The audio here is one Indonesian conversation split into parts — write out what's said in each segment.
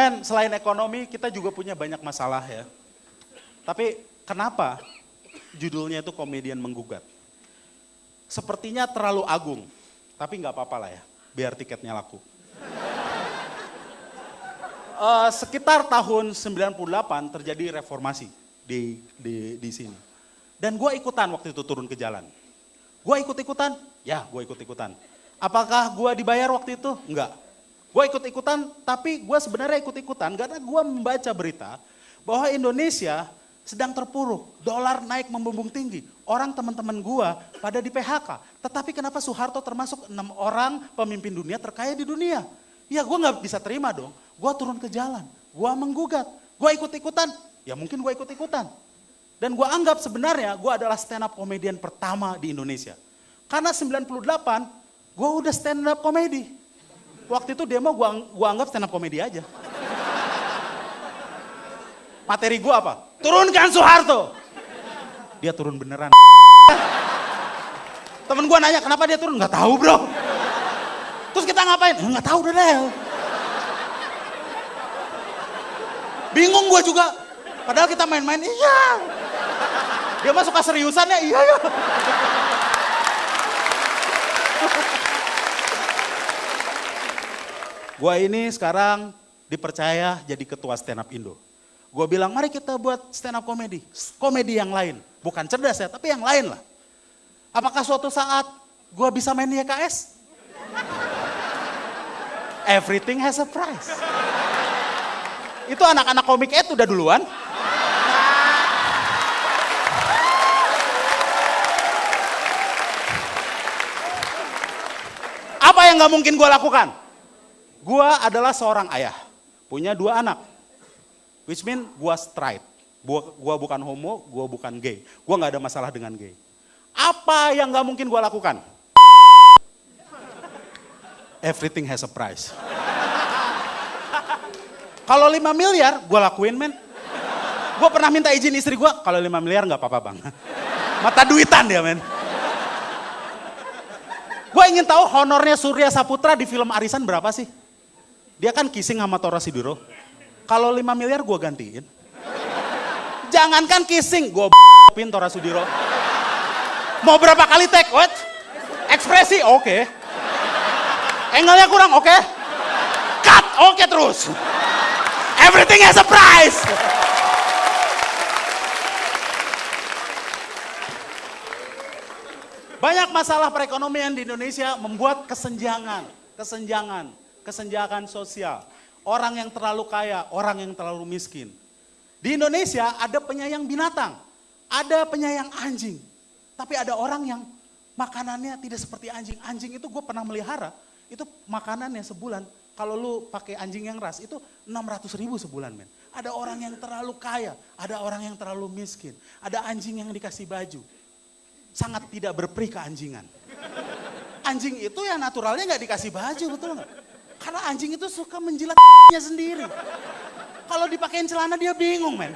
Men, selain ekonomi kita juga punya banyak masalah ya. Tapi kenapa judulnya itu komedian menggugat? Sepertinya terlalu agung, tapi nggak apa-apa lah ya, biar tiketnya laku. Sekitar tahun 98 terjadi reformasi di sini. Dan gue ikutan waktu itu turun ke jalan. Gue ikut-ikutan? Ya, gue ikut-ikutan. Apakah gue dibayar waktu itu? Enggak. Gue ikut-ikutan, tapi gue sebenarnya ikut-ikutan karena gue membaca berita bahwa Indonesia sedang terpuruk, dolar naik membumbung tinggi. Orang teman-teman gue pada di PHK. Tetapi kenapa Soeharto termasuk 6 orang pemimpin dunia terkaya di dunia? Ya gue gak bisa terima dong. Gue turun ke jalan, gue menggugat, gue ikut-ikutan, ya mungkin gue ikut-ikutan. Dan gue anggap sebenarnya gue adalah stand up komedian pertama di Indonesia. Karena 98 gue udah stand up komedi. Waktu itu demo gue anggap stand up komedi aja. Materi gue apa? Turunkan Soeharto. Dia turun beneran. Temen gue nanya kenapa dia turun, nggak tahu bro. Terus kita ngapain? Nggak tahu udah deh. Bingung gue juga. Padahal kita main-main, iya. Dia mah suka seriusannya, iya ya. Gue ini sekarang dipercaya jadi ketua stand up Indo. Gue bilang mari kita buat stand up komedi. Komedi yang lain. Bukan cerdas ya, tapi yang lain lah. Apakah suatu saat gue bisa main di YKS? Everything has a price. Itu anak-anak komik itu udah duluan. Apa yang gak mungkin gue lakukan? Gue adalah seorang ayah, punya 2 anak. Which mean gue straight. Gue bukan homo, gue bukan gay. Gue gak ada masalah dengan gay. Apa yang gak mungkin gue lakukan? Everything has a price. Kalau 5 miliar, gue lakuin men. Gue pernah minta izin istri gue, kalau 5 miliar gak apa-apa bang. Mata duitan dia men. Gue ingin tahu honornya Surya Saputra di film Arisan berapa sih? Dia kan kissing sama Tora Sudiro. Kalau 5 miliar gue gantiin. Jangankan kissing, gue b***in Tora Sudiro. Mau berapa kali take? What? Ekspresi? Oke. Angle-nya kurang? Oke. Cut? Oke terus. Everything has a price. Banyak masalah perekonomian di Indonesia membuat kesenjangan sosial. Orang yang terlalu kaya, orang yang terlalu miskin. Di Indonesia ada penyayang binatang, ada penyayang anjing. Tapi ada orang yang makanannya tidak seperti anjing. Anjing itu gue pernah melihara, itu makanannya sebulan. Kalau lu pakai anjing yang ras itu 600.000 sebulan men. Ada orang yang terlalu kaya, ada orang yang terlalu miskin. Ada anjing yang dikasih baju. Sangat tidak berperi keanjingan. Anjing itu ya naturalnya gak dikasih baju, betul gak? Karena anjing itu suka menjilatnya sendiri. Kalau dipakein celana dia bingung men.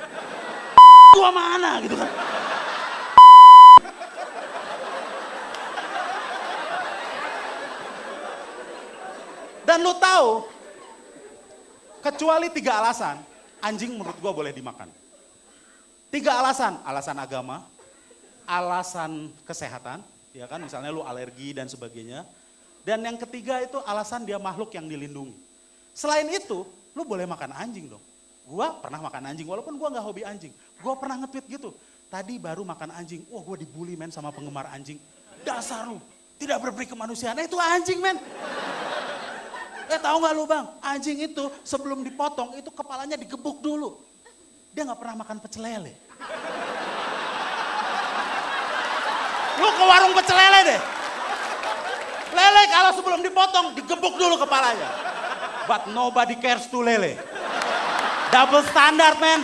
Gua mana gitu kan. Dan lu tahu, kecuali 3 alasan, anjing menurut gua boleh dimakan. 3 alasan, alasan agama, alasan kesehatan, ya kan misalnya lu alergi dan sebagainya. Dan yang ketiga itu alasan dia makhluk yang dilindungi. Selain itu, lu boleh makan anjing dong. Gua pernah makan anjing, walaupun gua gak hobi anjing. Gua pernah nge-tweet gitu, tadi baru makan anjing, wah gua dibully men sama penggemar anjing. Dasar lu, tidak berperi kemanusiaan, itu anjing men. Tahu gak lu bang, anjing itu sebelum dipotong itu kepalanya digebuk dulu. Dia gak pernah makan pecel lele. Lu ke warung pecel lele deh. Lele kalau sebelum dipotong digebuk dulu kepalanya. But nobody cares to lele. Double standard man.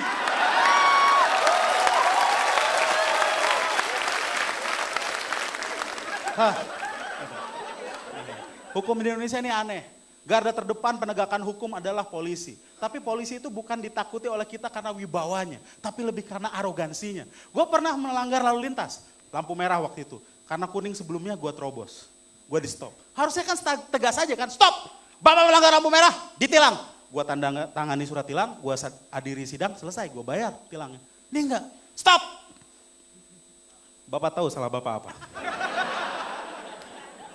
Hukum di Indonesia ini aneh. Garda terdepan penegakan hukum adalah polisi. Tapi polisi itu bukan ditakuti oleh kita karena wibawanya. Tapi lebih karena arogansinya. Gue pernah melanggar lalu lintas. Lampu merah waktu itu. Karena kuning sebelumnya gue terobos. Gue di stop. Harusnya kan tegas aja kan. Stop! Bapak melanggar lampu merah, ditilang. gue tanda tangani surat tilang, gue hadiri sidang, selesai, gue bayar tilangnya. Ini enggak, stop. Bapak tahu salah bapak apa?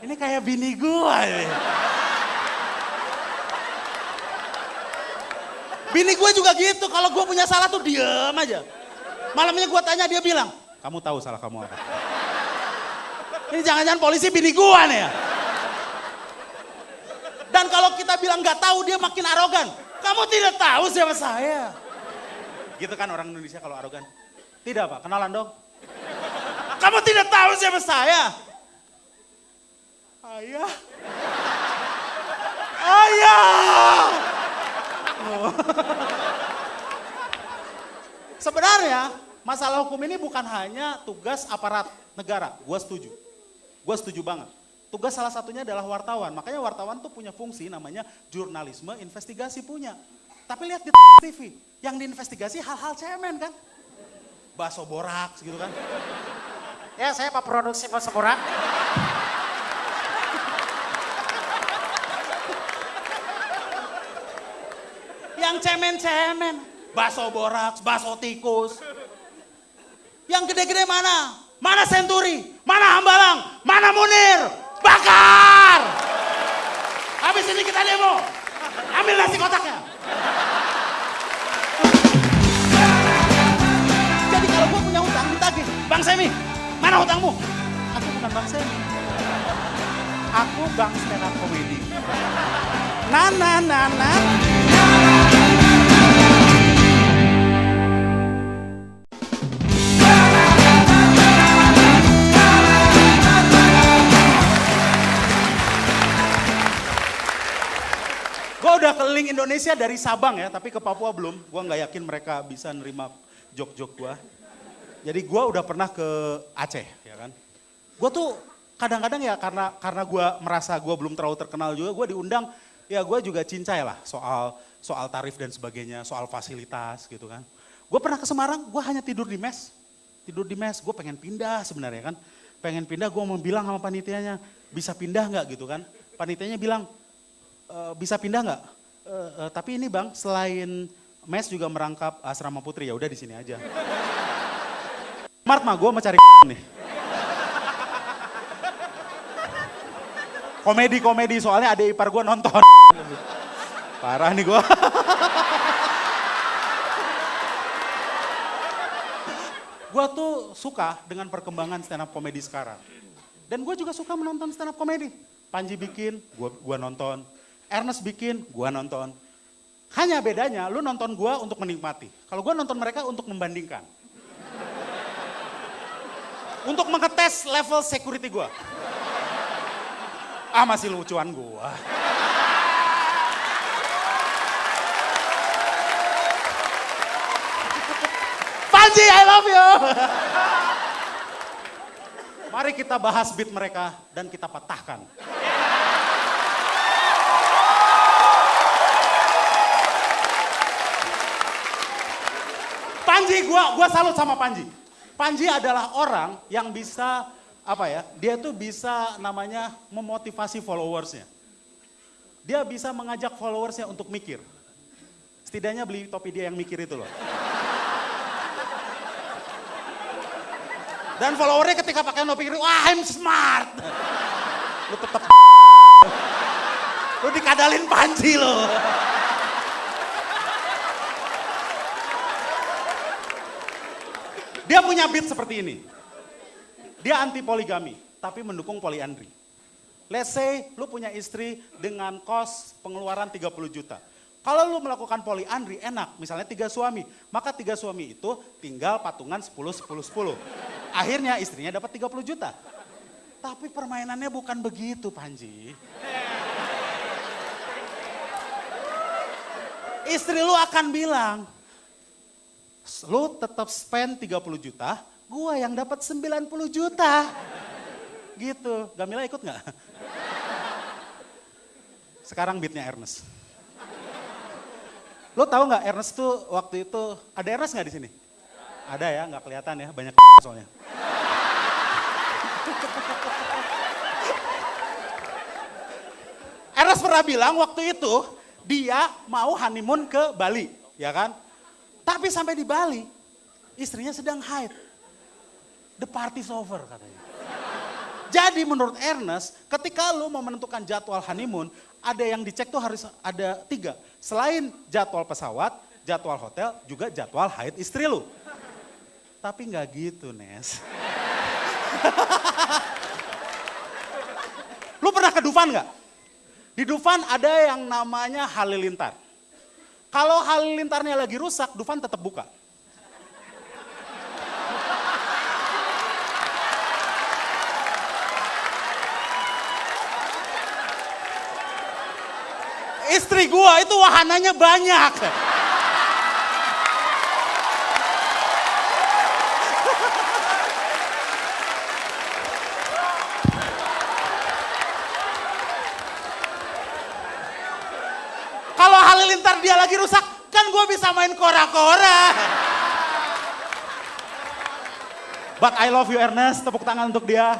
Ini kayak bini gue. Bini gue juga gitu, kalau gue punya salah tuh diem aja. Malamnya gue tanya, dia bilang, kamu tahu salah kamu apa? Ini jangan-jangan polisi bini gue nih ya. Dan kalau kita bilang nggak tahu, dia makin arogan. Kamu tidak tahu siapa saya. Gitu kan orang Indonesia kalau arogan. Tidak Pak, kenalan dong. Kamu tidak tahu siapa saya. Ayah. Ayah. Oh. Sebenarnya masalah hukum ini bukan hanya tugas aparat negara. Gue setuju banget. Tugas salah satunya adalah wartawan. Makanya wartawan tuh punya fungsi namanya jurnalisme investigasi punya. Tapi lihat di TV, yang diinvestigasi hal-hal cemen kan. Bakso borak gitu kan. Ya, saya Pak Produksi bakso borak. Yang cemen-cemen, bakso borak, bakso tikus. Yang gede-gede mana? Mana Senturi? Mana Hambalang? Mana Munir? Bakar! Habis ini kita demo. Ambil nasi kotaknya. Jadi kalau gue punya hutang ditagih. Bang Semi, mana hutangmu? Aku bukan Bang Semi. Aku Bang stand up comedy. Na. Gue udah keliling Indonesia dari Sabang ya, tapi ke Papua belum. Gue nggak yakin mereka bisa nerima jok-jok gue. Jadi gue udah pernah ke Aceh, ya kan. Gue tuh kadang-kadang ya karena gue merasa gue belum terlalu terkenal juga, gue diundang. Ya gue juga cincai lah soal tarif dan sebagainya, soal fasilitas gitu kan. Gue pernah ke Semarang, gue hanya tidur di mes. Gue pengen pindah sebenarnya kan. Pengen pindah, gue mau bilang sama panitianya, bisa pindah nggak gitu kan. Panitianya bilang, bisa pindah nggak? Tapi ini Bang, selain mes juga merangkap asrama putri, ya udah di sini aja. Mart mah gue mau cari nih. Komedi soalnya adik ipar gue nonton. Parah nih gue. Gue tuh suka dengan perkembangan stand up comedy sekarang. Dan gue juga suka menonton stand up comedy. Panji bikin, gue nonton. Ernest bikin, gue nonton. Hanya bedanya, lu nonton gue untuk menikmati. Kalau gue nonton mereka untuk membandingkan. Untuk mengetes level security gue. Masih lucuan gue. Panji, I love you. Mari kita bahas beat mereka dan kita patahkan. Panji, gua salut sama Panji. Panji adalah orang yang bisa, dia tuh bisa namanya memotivasi followersnya. Dia bisa mengajak followersnya untuk mikir. Setidaknya beli topi dia yang mikir itu loh. Dan followernya ketika pakai topi itu, wah I'm smart. Lu tetap lu dikadalin Panji loh. Dia punya beat seperti ini. Dia anti poligami, tapi mendukung poliandri. Let's say lu punya istri dengan kos pengeluaran 30 juta. Kalau lu melakukan poliandri enak, misalnya 3 suami. Maka 3 suami itu tinggal patungan 10. Akhirnya istrinya dapat 30 juta. Tapi permainannya bukan begitu Panji. Istri lu akan bilang, lu tetap spend 30 juta, gua yang dapat 90 juta. Gitu, Gamila ikut gak? Sekarang beatnya Ernest. Lu tahu gak Ernest tuh waktu itu, ada Ernest gak di sini? Ada ya, gak kelihatan ya, banyak soalnya. Ernest pernah bilang waktu itu, dia mau honeymoon ke Bali, ya kan? Tapi sampai di Bali, istrinya sedang haid. The party's over katanya. Jadi menurut Ernest, ketika lu mau menentukan jadwal honeymoon, ada yang dicek tuh harus ada 3. Selain jadwal pesawat, jadwal hotel, juga jadwal haid istri lu. Tapi nggak gitu, Nes. Lu pernah ke Dufan nggak? Di Dufan ada yang namanya halilintar. Kalau halilintarnya lagi rusak, Dufan tetap buka. Istri gua itu wahananya banyak. Kalau halilintar dia lagi rusak, kan gue bisa main kora-kora. But I love you Ernest, tepuk tangan untuk dia.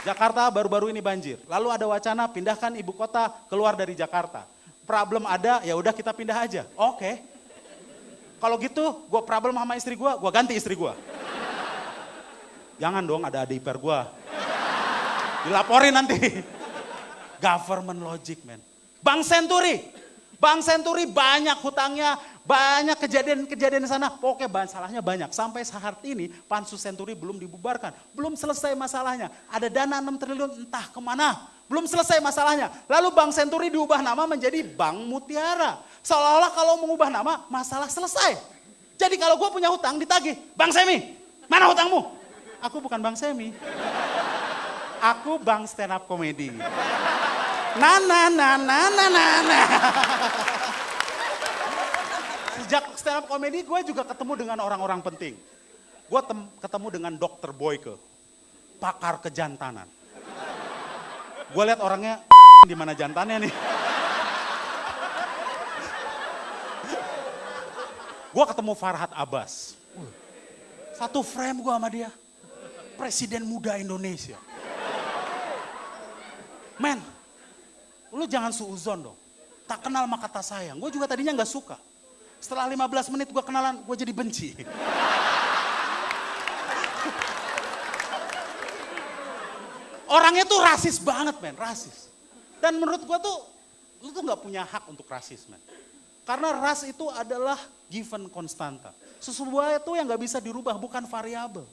Jakarta baru-baru ini banjir. Lalu ada wacana pindahkan ibu kota keluar dari Jakarta. Problem ada, ya udah kita pindah aja. Oke. Kalau gitu, gue problem sama istri gue ganti istri gue. Jangan dong ada adik ipar gue. Dilaporin nanti. Government logic, man. Bank Senturi banyak hutangnya, banyak kejadian-kejadian di sana. Pokoknya salahnya banyak. Sampai saat ini Pansus Senturi belum dibubarkan. Belum selesai masalahnya. Ada dana 6 triliun entah kemana. Belum selesai masalahnya. Lalu Bank Senturi diubah nama menjadi Bank Mutiara. Seolah-olah kalau mengubah nama masalah selesai. Jadi kalau gue punya hutang ditagih. Bang Semi, mana hutangmu? Aku bukan Bang Semi. Aku Bang stand up comedy. Nah. Sejak stand up comedy gue juga ketemu dengan orang-orang penting. Gue ketemu dengan Dr. Boyke, pakar kejantanan. Gue lihat orangnya di mana jantannya nih. Gue ketemu Farhad Abbas. Satu frame gue sama dia. Presiden muda Indonesia. Men, lu jangan suuzon dong. Tak kenal maka kata sayang. Gue juga tadinya gak suka. Setelah 15 menit gue kenalan, gue jadi benci. Orangnya tuh rasis banget, men, rasis. Dan menurut gue tuh, lu tuh gak punya hak untuk rasis, men. Karena ras itu adalah given konstanta. Sesuatu itu yang gak bisa dirubah, bukan variabel.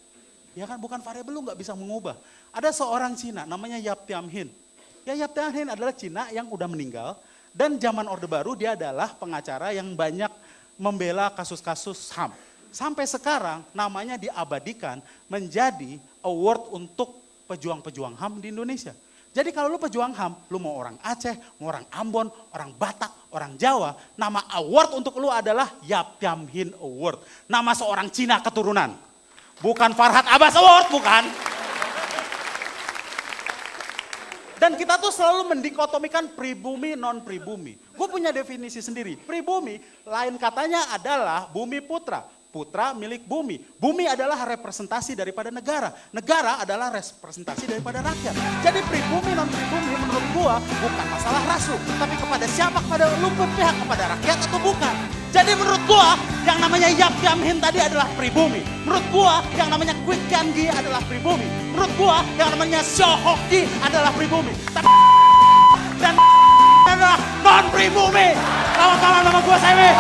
Ya kan, bukan variabel, lu gak bisa mengubah. Ada seorang Cina, namanya Yap Tiam Hin. Ya Yap Tiam Hin adalah Cina yang udah meninggal. Dan zaman Orde Baru dia adalah pengacara yang banyak membela kasus-kasus HAM. Sampai sekarang namanya diabadikan menjadi award untuk pejuang-pejuang HAM di Indonesia. Jadi kalau lu pejuang HAM, lu mau orang Aceh, mau orang Ambon, orang Batak, orang Jawa, nama award untuk lu adalah Yap Tiam Hin Award. Nama seorang Cina keturunan. Bukan Farhad Abbas Award, bukan. Dan kita tuh selalu mendikotomikan pribumi, non-pribumi. Gue punya definisi sendiri. Pribumi, lain katanya adalah bumi putra. Putra milik bumi. Bumi adalah representasi daripada negara. Negara adalah representasi daripada rakyat. Jadi pribumi, non-pribumi menurut gue bukan masalah rasu. Tapi kepada siapa, kepada lu berpihak kepada rakyat atau bukan. Jadi menurut gue yang namanya Yap Tiam Hin tadi adalah pribumi. Menurut gue yang namanya Kwik Kian Gi adalah pribumi. Menurut gue yang namanya Seo Hok Gi adalah pribumi. Tapi dan adalah non-pribumi. Selamat malam, nama gue Semi.